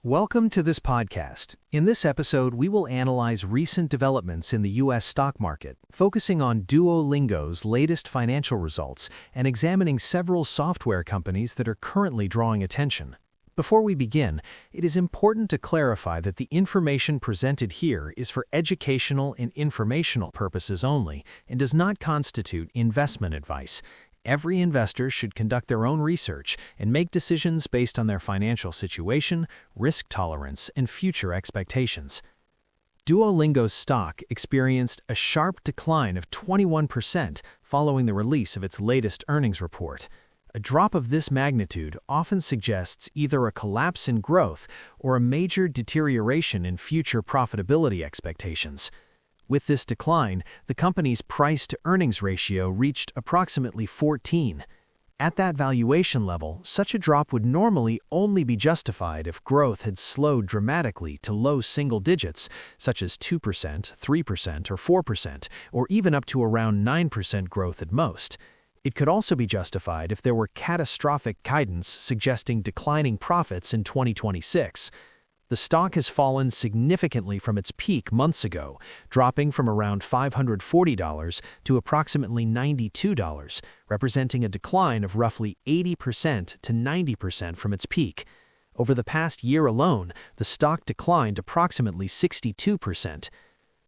Welcome to this podcast. In this episode, we will analyze recent developments in the U.S. stock market, focusing on Duolingo's latest financial results and examining several software companies that are currently drawing attention. Before we begin, it is important to clarify that the information presented here is for educational and informational purposes only and does not constitute investment advice. Every investor should conduct their own research and make decisions based on their financial situation, risk tolerance, and future expectations. Duolingo's stock experienced a sharp decline of 21% following the release of its latest earnings report. A drop of this magnitude often suggests either a collapse in growth or a major deterioration in future profitability expectations. With this decline, the company's price-to-earnings ratio reached approximately 14. At that valuation level, such a drop would normally only be justified if growth had slowed dramatically to low single digits, such as 2%, 3%, or 4%, or even up to around 9% growth at most. It could also be justified if there were catastrophic guidance suggesting declining profits in 2026. The stock has fallen significantly from its peak months ago, dropping from around $540 to approximately $92, representing a decline of roughly 80% to 90% from its peak. Over the past year alone, the stock declined approximately 62%.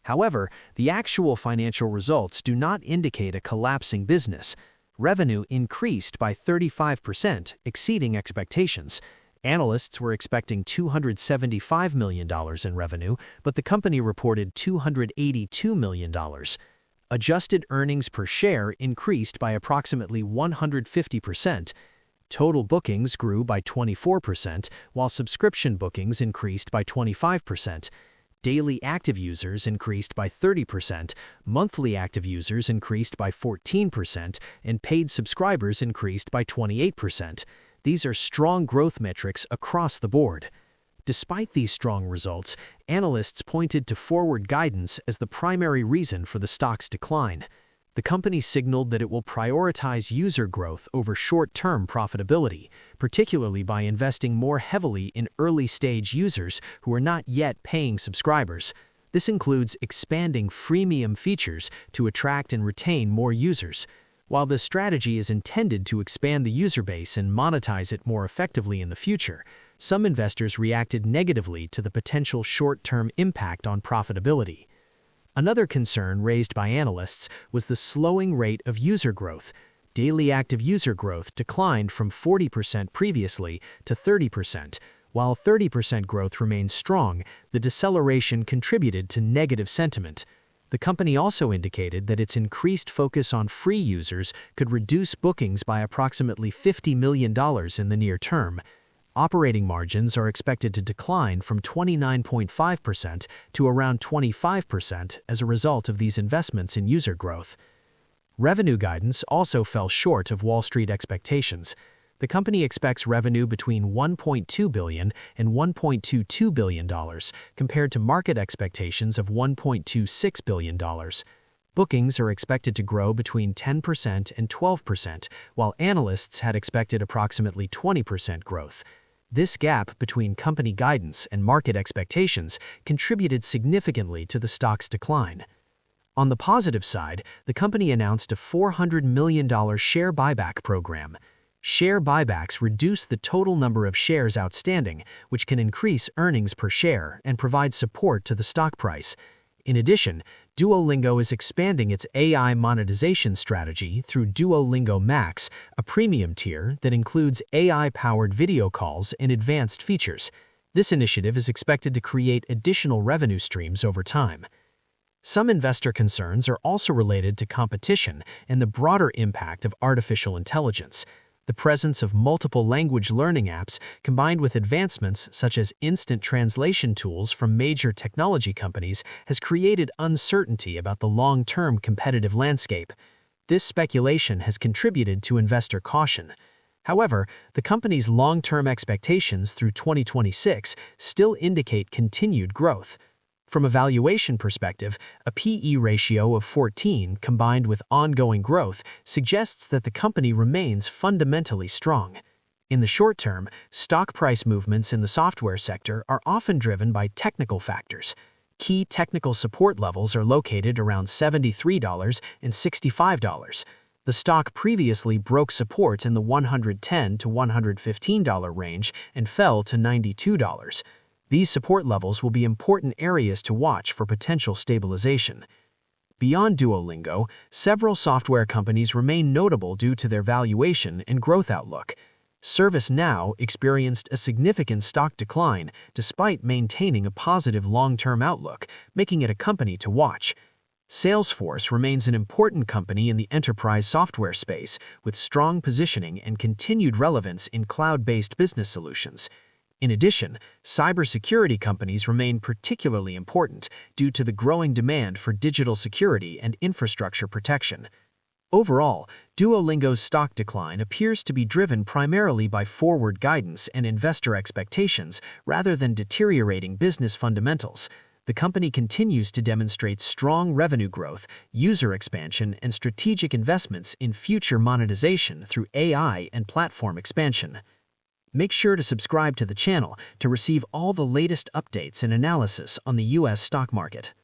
However, the actual financial results do not indicate a collapsing business. Revenue increased by 35%, exceeding expectations. Analysts were expecting $275 million in revenue, but the company reported $282 million. Adjusted earnings per share increased by approximately 150%. Total bookings grew by 24%, while subscription bookings increased by 25%. Daily active users increased by 30%, monthly active users increased by 14%, and paid subscribers increased by 28%. These are strong growth metrics across the board. Despite these strong results, analysts pointed to forward guidance as the primary reason for the stock's decline. The company signaled that it will prioritize user growth over short-term profitability, particularly by investing more heavily in early-stage users who are not yet paying subscribers. This includes expanding freemium features to attract and retain more users. While this strategy is intended to expand the user base and monetize it more effectively in the future, some investors reacted negatively to the potential short-term impact on profitability. Another concern raised by analysts was the slowing rate of user growth. Daily active user growth declined from 40% previously to 30%. While 30% growth remained strong, the deceleration contributed to negative sentiment. The company also indicated that its increased focus on free users could reduce bookings by approximately $50 million in the near term. Operating margins are expected to decline from 29.5% to around 25% as a result of these investments in user growth. Revenue guidance also fell short of Wall Street expectations. The company expects revenue between $1.2 billion and $1.22 billion, compared to market expectations of $1.26 billion. Bookings are expected to grow between 10% and 12%, while analysts had expected approximately 20% growth. This gap between company guidance and market expectations contributed significantly to the stock's decline. On the positive side, the company announced a $400 million share buyback program. Share buybacks reduce the total number of shares outstanding, which can increase earnings per share and provide support to the stock price. In addition, Duolingo is expanding its AI monetization strategy through Duolingo Max, a premium tier that includes AI-powered video calls and advanced features. This initiative is expected to create additional revenue streams over time. Some investor concerns are also related to competition and the broader impact of artificial intelligence. The presence of multiple language learning apps, combined with advancements such as instant translation tools from major technology companies, has created uncertainty about the long-term competitive landscape. This speculation has contributed to investor caution. However, the company's long-term expectations through 2026 still indicate continued growth. From a valuation perspective, a P/E ratio of 14 combined with ongoing growth suggests that the company remains fundamentally strong. In the short term, stock price movements in the software sector are often driven by technical factors. Key technical support levels are located around $73 and $65. The stock previously broke support in the $110 to $115 range and fell to $92. These support levels will be important areas to watch for potential stabilization. Beyond Duolingo, several software companies remain notable due to their valuation and growth outlook. ServiceNow experienced a significant stock decline despite maintaining a positive long-term outlook, making it a company to watch. Salesforce remains an important company in the enterprise software space, with strong positioning and continued relevance in cloud-based business solutions. In addition, cybersecurity companies remain particularly important due to the growing demand for digital security and infrastructure protection. Overall, Duolingo's stock decline appears to be driven primarily by forward guidance and investor expectations rather than deteriorating business fundamentals. The company continues to demonstrate strong revenue growth, user expansion, and strategic investments in future monetization through AI and platform expansion. Make sure to subscribe to the channel to receive all the latest updates and analysis on the U.S. stock market.